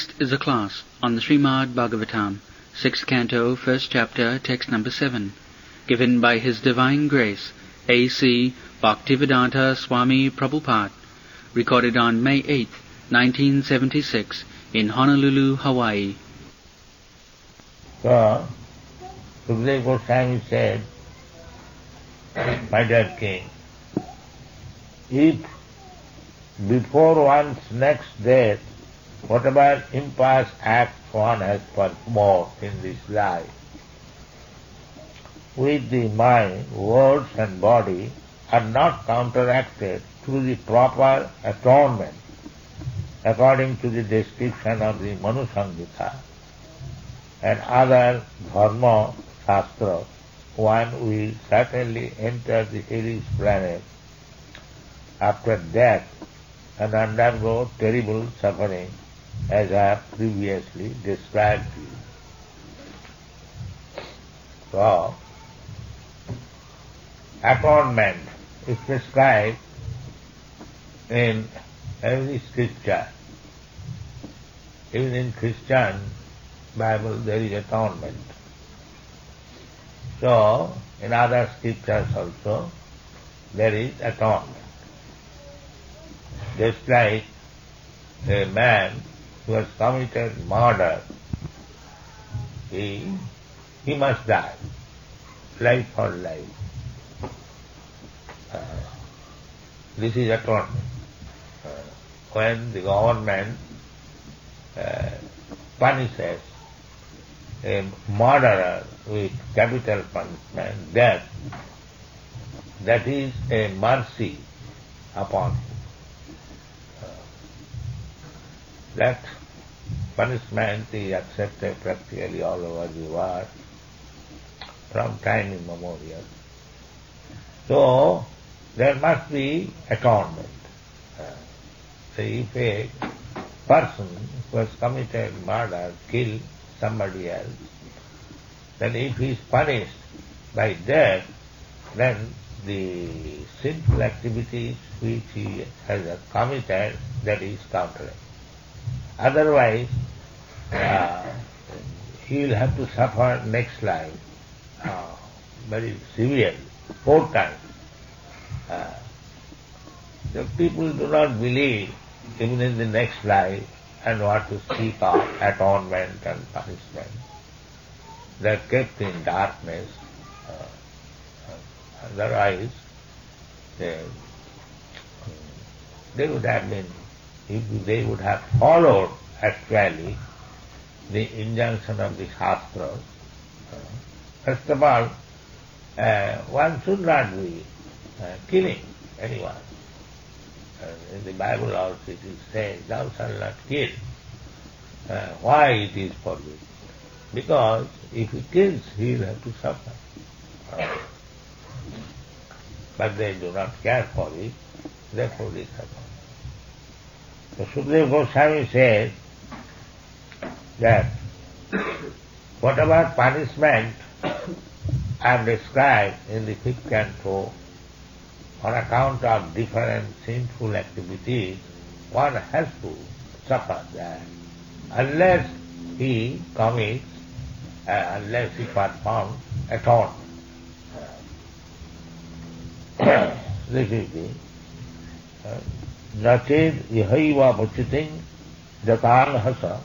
Next is a class on the Srimad Bhagavatam, 6th Canto, 1st Chapter, Text number 7, given by His Divine Grace, A.C. Bhaktivedanta Swami Prabhupada, recorded on May 8, 1976, in Honolulu, Hawaii. So, Sukadeva Gosvami said, my dear king, if before one's next death, whatever impious act one has performed in this life, with the mind, words and body are not counteracted through the proper atonement, according to the description of the Manu-samhita and other dharma-sastras, one will certainly enter the hellish planet after death and undergo terrible suffering, as I have previously described to you. So, atonement is prescribed in every scripture. Even in Christian Bible there is atonement. So, in other scriptures also there is atonement. Just like a man who has committed murder, he must die, life for life. This is atonement. When the government punishes a murderer with capital punishment, death, that is a mercy upon him. That punishment is accepted practically all over the world from time immemorial. So, there must be atonement. So if a person who has committed murder, killed somebody else, then if he is punished by death, then the sinful activities which he has committed, that is counteracted. Otherwise, he will have to suffer next life very severely, 4 times. The people do not believe even in the next life and want to speak of atonement and punishment. They are kept in darkness. Otherwise, they would have been, if they would have followed actually the injunction of the Shastras. First of all, one should not be killing anyone. In the Bible also it is said, thou shalt not kill. Why it is forbidden? Because if he kills, he will have to suffer. But they do not care for it, therefore they suffer. So Sukadeva Goswami says that whatever punishment I have described in the 5th canto, on account of different sinful activities, one has to suffer that, unless he commits, unless he performs atonement. This is the Nached ihaiva vachiting jatanhasa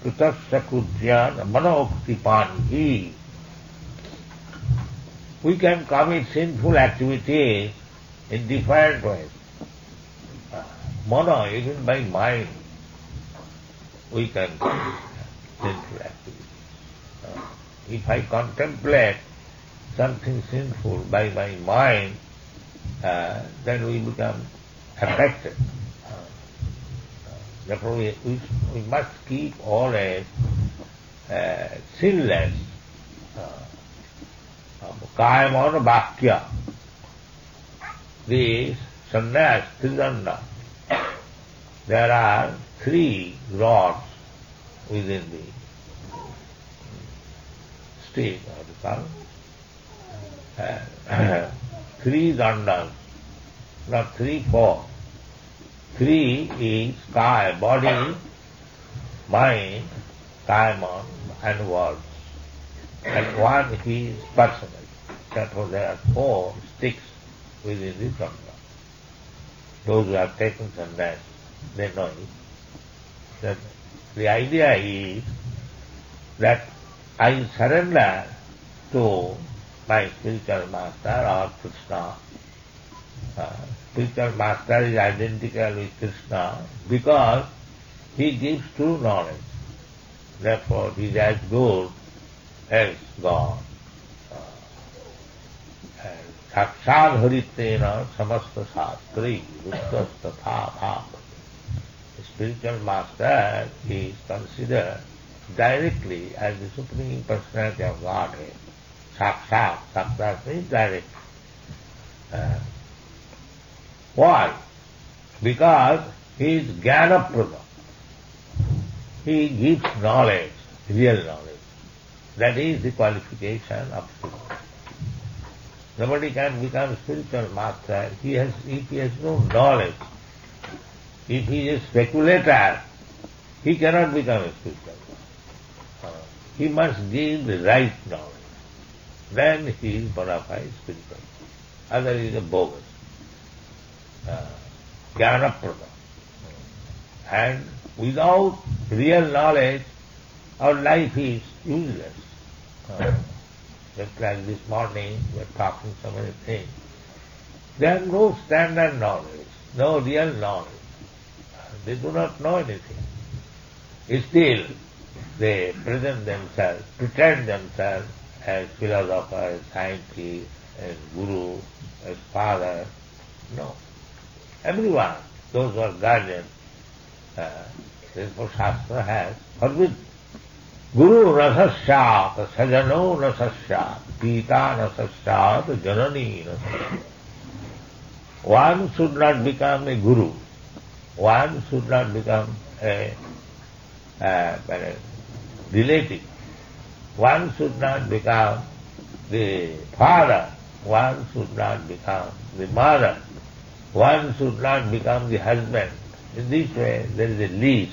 kritasya kudyan manoktipani. We can commit sinful activities in different ways. Mano, even by mind, we can commit sinful activities. If I contemplate something sinful by my mind, then we become affected. Therefore we must keep always sinless. Kaya, mana, bhakya. This sannyas, tridanda. There are 3 rods within the state, what you call, 3 dandas, not 3, 4. 3 is kaya, body, mind, karma and words. And one is personal. Therefore there are 4 sticks within the Dhamma. Those who have taken sannyas, they know it. That the idea is that I surrender to my spiritual master or Krishna. Spiritual master is identical with Krishna because he gives true knowledge. Therefore he is as good as God. Sakshat haritena samasta sastri ruktas tatha bhav. The spiritual master is considered directly as the Supreme Personality of Godhead. Sakshat, sakshat means direct. Why? Because he is jnana-prada. He gives knowledge, real knowledge. That is the qualification of spiritual. Nobody can become spiritual master if he has no knowledge. If he is a speculator, he cannot become a spiritual master. He must give the right knowledge. Then he is bona fide spiritual. Otherwise he is a bogus. Jnana-prada. And without real knowledge, our life is useless. Just like this morning, we are talking so many things. There is no standard knowledge, no real knowledge. They do not know anything. Still, they present themselves, pretend themselves as philosophers, scientists, as guru, as father. No. Everyone, those who are guardians, therefore Shastra has forbidden. Guru nasashyat, sajano nasashyat, pita nasashyat, janani nasashyat. One should not become a guru. One should not become a relative. One should not become the father. One should not become the mother. One should not become the husband. In this way, there is a list.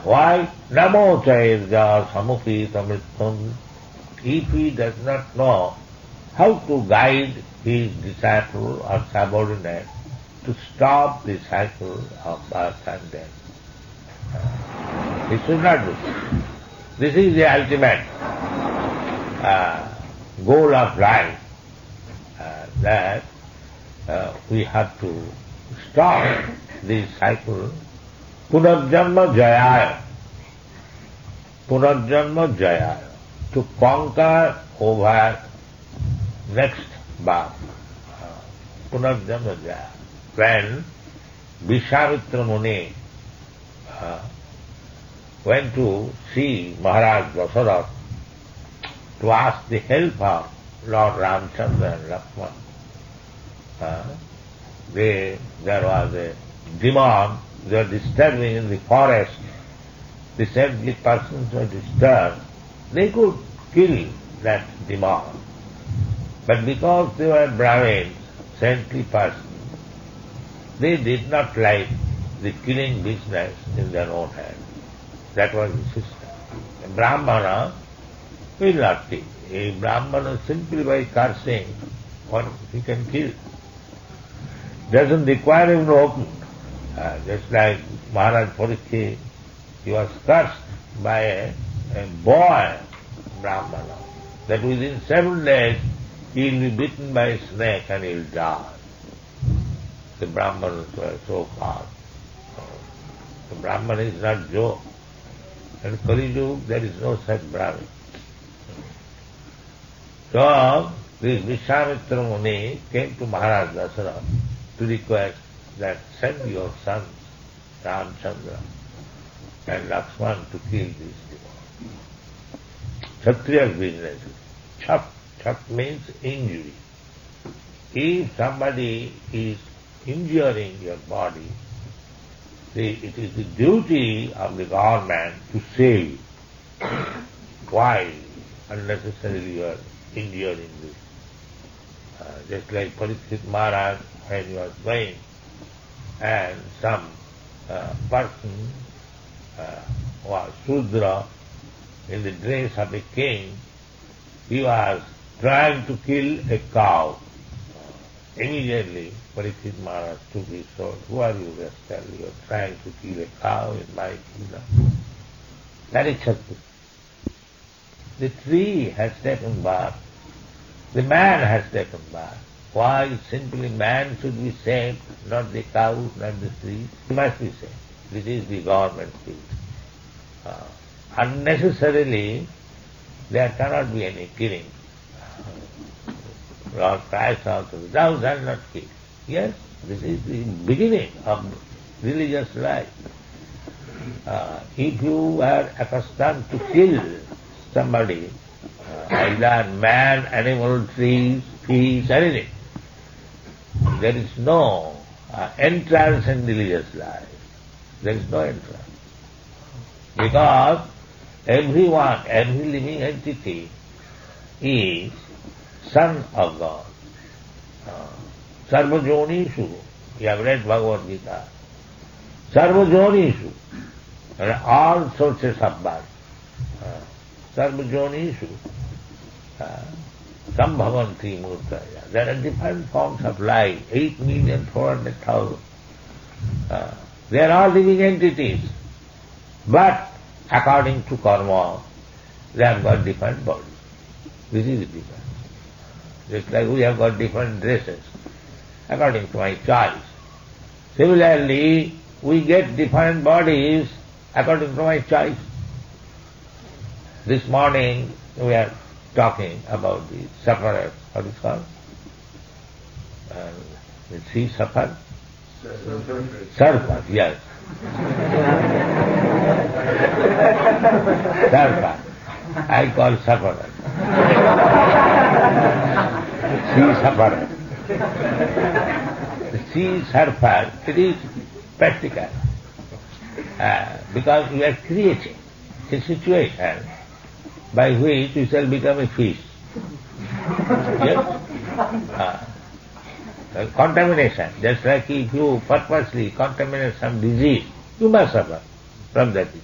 Why? Namo chairja samupi tamritam. If he does not know how to guide his disciple or subordinate to stop the cycle of birth and death, he should not do. This is the ultimate goal of life, that we have to stop this cycle. Punarjanma jayaya. Punarjanma jayaya. To conquer over next birth. Punarjanma jayaya. When Vishwamitra Muni went to see Maharaj Dasarath to ask the help of Lord Ramchandra and Lakshmana, there was a demon. They were disturbing in the forest. The saintly persons were disturbed. They could kill that demon. But because they were Brahmins, saintly persons, they did not like the killing business in their own hands. That was the system. A Brahmana will not kill. A Brahmana simply by cursing, what he can kill. Doesn't require him to open. Just like Maharaj Parikshit, he was cursed by a boy Brahmana, that within 7 days he will be bitten by a snake and he will die. The Brahmanas were so fast. The Brahman is not joke. In Kali Yuga there is no such Brahmin. So this Vishwamitra Muni came to Maharaj Dasarath to request that send your sons, Ramchandra and Lakshmana, to kill this demon. Kshatriya's business. Chak means injury. If somebody is injuring your body, it is the duty of the government to save you. Why unnecessarily you are injuring this? Just like Parikshit Maharaj, when he was going, and some person was Sudra in the dress of a king. He was trying to kill a cow. Immediately, Parikshit Maharaj took his sword. Who are you, rascal? You are trying to kill a cow in my kingdom. That is Shakti. The tree has taken birth. The man has taken birth. Why simply man should be saved, not the cow, not the tree? He must be saved. This is the government field. Unnecessarily, there cannot be any killing. Lord Christ also, thou shalt not kill. Yes, this is the beginning of religious life. If you are accustomed to kill somebody, either man, animal, trees, fish, anything, there is no entrance in religious life. There is no entrance. Because everyone, every living entity is son of God. Sarva-jonishu, you have read Bhagavad Gita. Sarva-jonishu, all sources of birth. Sarva-jonishu, sambhavanti murtaya. There are different forms of life, 8,400,000. They are all living entities. But according to karma, they have got different bodies. This is the difference. Just like we have got different dresses, according to my choice. Similarly, we get different bodies according to my choice. This morning we are talking about the sufferers. What is it called? The sea suffer? Surfer, yes. Surfer. I call sufferer. Sea sufferer. The sea surfer, it is practical. Because we are creating a situation by which we shall become a fish. Yes? Contamination, just like if you purposely contaminate some disease, you must suffer from that disease.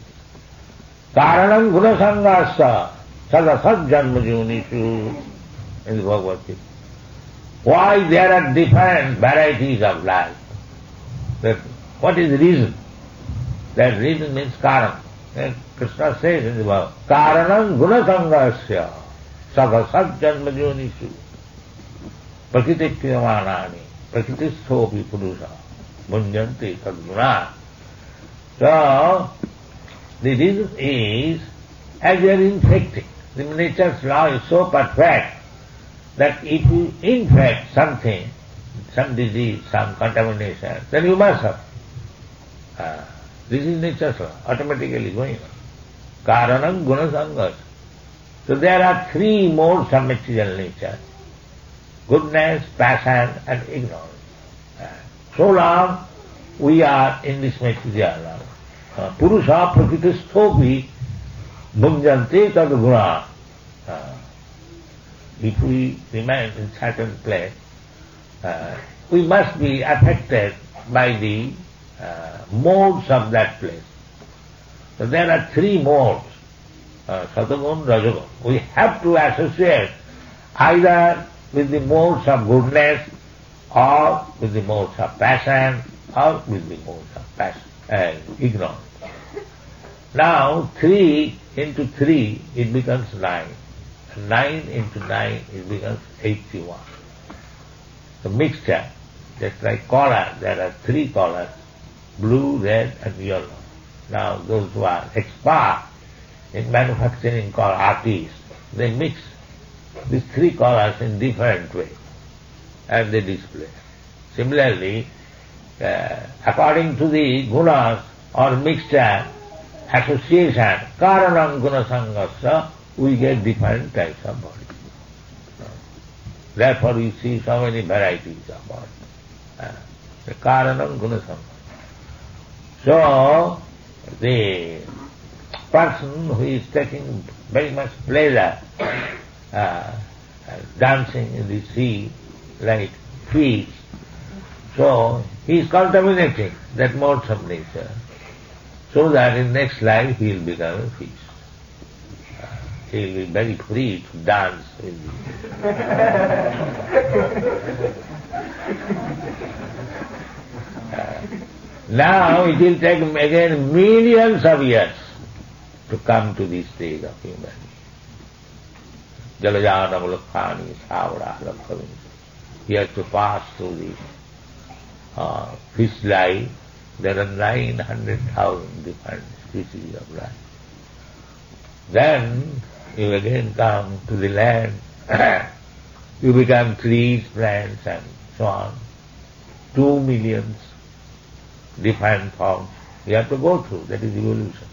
Karanam gunasangasya sadasat janma-jonishu in the Bhagavad Gita. Why there are different varieties of life? What is the reason? That reason means karanam. And Krishna says in the Bhagavad Gita, Karanam gunasangasya sadasat janma-jonishu prakriti kriyamanani prakriti-sthopi purusa munjanti tadguna. So, the reason is, as we are infecting, the nature's law is so perfect that if you infect something, some disease, some contamination, then you must suffer. This is nature's law, automatically going on. Karanam gunasangas. So there are three modes of material nature: goodness, passion, and ignorance. So long we are in this material life. Purusha prakriti-sthopi bhunjante tad guna. If we remain in certain place, we must be affected by the modes of that place. So there are three modes, satagun, rajagun. We have to associate either with the modes of goodness, or with the modes of passion, or with the modes of ignorance. Now 3 into 3 it becomes 9. 9 into 9 it becomes 81. The mixture, just like color, there are 3 colors, blue, red and yellow. Now those who are expert in manufacturing color artists, they mix these 3 colors in different ways and they display. Similarly, according to the gunas or mixture, association, karanam gunasangasya, we get different types of body. Therefore we see so many varieties of body. The karanam gunasangasya. So, the person who is taking very much pleasure dancing in the sea like fish, so he is contaminating that modes of nature. so that in next life he will become a fish. He will be very free to dance with you. Now it will take again millions of years to come to this stage of human being. Jalajana Mulakani, Savara, Lakhavin. He has to pass through this fish life. There are 900,000 different species of life. Then you again come to the land. You become trees, plants, and so on. 2 million different forms you have to go through. That is evolution.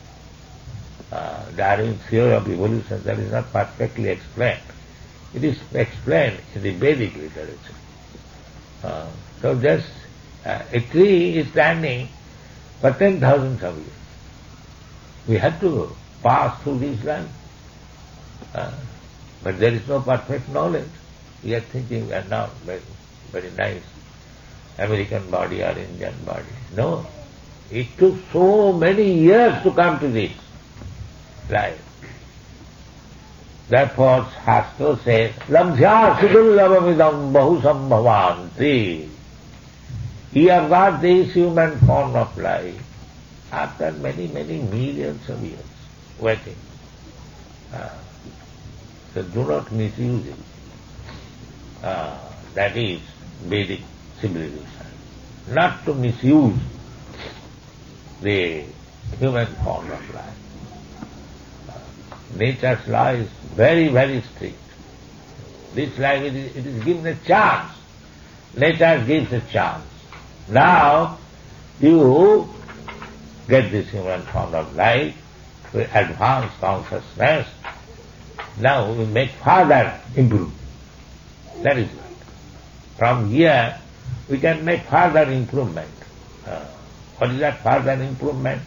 Darwin's theory of evolution, that is not perfectly explained. It is explained in the Vedic literature. So just a tree is standing for 10,000 of years. We have to pass through this land. But there is no perfect knowledge. We are thinking we are now very nice American body or Indian body. No. It took so many years to come to this life. Therefore, Shastra says, Labdhya sudullabhamidam bahusambhavanti. You have got this human form of life after many, many millions of years waiting. So do not misuse it. That is Vedic civilization. Not to misuse the human form of life. Nature's law is very, very strict. This life, it is given a chance. Nature gives a chance. Now, you get this human form of life with advanced consciousness. Now we make further improvement. That is right. From here, we can make further improvement. What is that further improvement?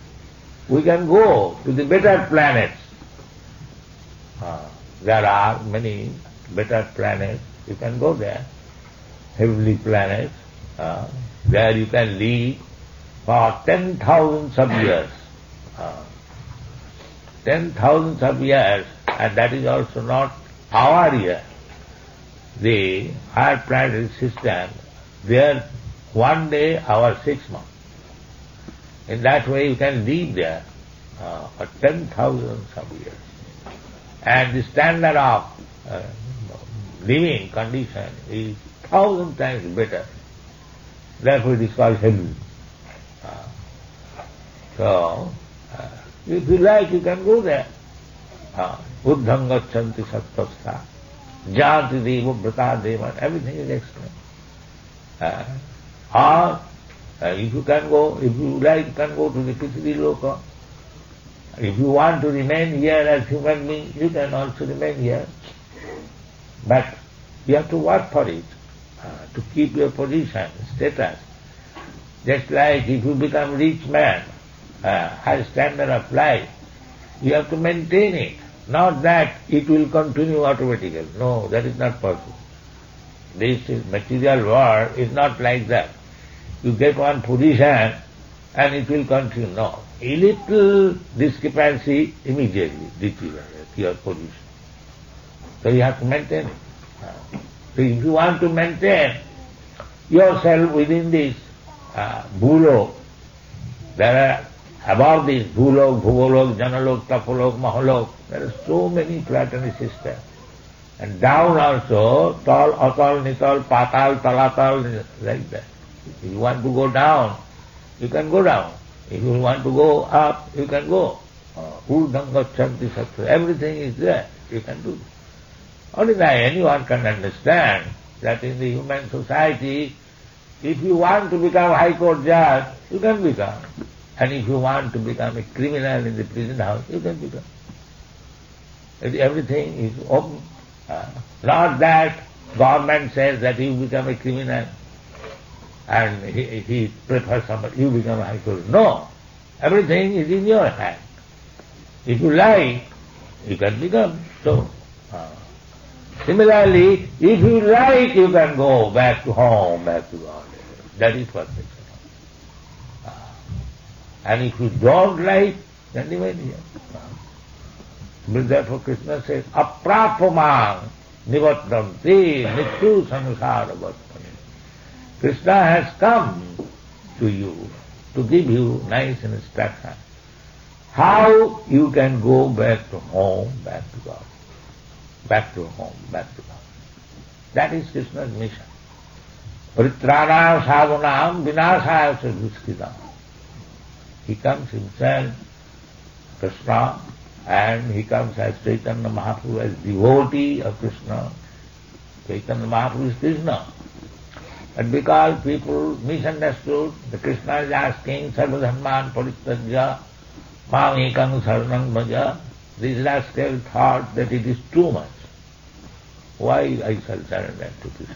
We can go to the better planets. There are many better planets. You can go there, heavenly planets. There you can live for 10,000 of years. 10,000 of years, and that is also not our year. The higher planetary system, there 1 day, our 6 months. In that way you can live there for 10,000 of years. And the standard of living condition is 1,000 times better. Therefore it is called heaven. So, if you like, you can go there. Buddham gacchanti sattastha, jati deva brata devan, everything is explained. Or, if you can go, if you like, you can go to the Pitri Loka. If you want to remain here as human being, you can also remain here. But you have to work for it, to keep your position, status. Just like if you become rich man, high standard of life, you have to maintain it. Not that it will continue automatically. No, that is not possible. This material world is not like that. You get one position and it will continue. No. A little discrepancy immediately deteriorates your position. So you have to maintain it. So if you want to maintain yourself within this bhulok, there are above this bhulok, bhuvolok, janalok, tapolok, maholok, there are so many planetary systems. And down also, tal, atal, nital, patal, talatal, like that. If you want to go down, you can go down. If you want to go up, you can go. Urdham gacchanti sattva, everything is there. You can do. Only that anyone can understand that in the human society, if you want to become high court judge, you can become. And if you want to become a criminal in the prison house, you can become. Everything is open. Not that government says that you become a criminal and he prefers somebody, you become a high court. No. Everything is in your hand. If you like, you can become. So, similarly, if you like, you can go back to home, back to God. That is what they say. And if you don't like, then remain here. But therefore Krishna says, aprapamang nivattanti nityu samsara bhattani. Krishna has come to you to give you nice instruction. How you can go back to home, back to God. Back to home, back to God. That is Krishna's mission. Paritrana sadhanam vinasaya duskridam. He comes himself, Krishna, and he comes as Chaitanya Mahaprabhu, as devotee of Krishna. Chaitanya Mahaprabhu is Krishna. But because people misunderstood, the Krishna is asking, sarvadharman parityajya, mam ekam saranam bhaja, these rascals thought that it is too much. Why I shall surrender to Krishna?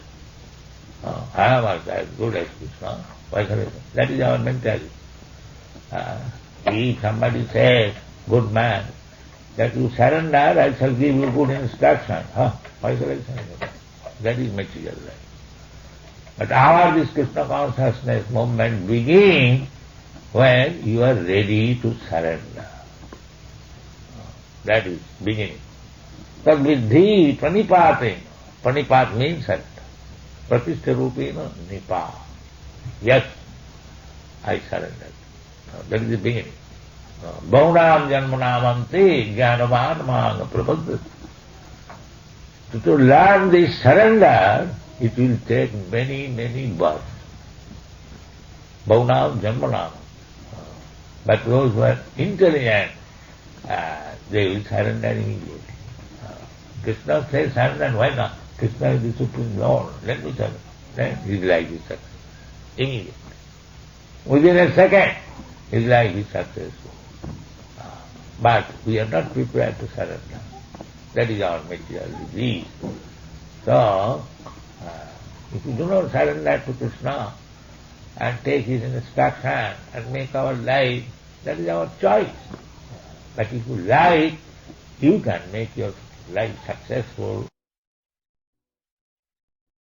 I am also as good as Krishna. Why shall I? That is our mentality. If somebody says, good man, that you surrender, I shall give you good instruction. Why shall I surrender? That is material life. But our this Krishna consciousness movement begins when you are ready to surrender. That is beginning. But vidhi pranipati, pranipat means surrender. Pratishtha rupena nipa. Yes, I surrender. That is the beginning. Baunam janmanamante jnanavan manga prabhaddhati. To learn this surrender, it will take many, many births. Baunam janmanam. But those who are intelligent, they will surrender immediately. Krishna says surrender, why not? Krishna is the Supreme Lord, let me surrender. Then his life is successful. Immediately. Within a second, his life is successful. But we are not prepared to surrender. That is our material disease. So, if we do not surrender to Krishna and take his instruction and make our life, that is our choice. But if you like, you can make your life successful.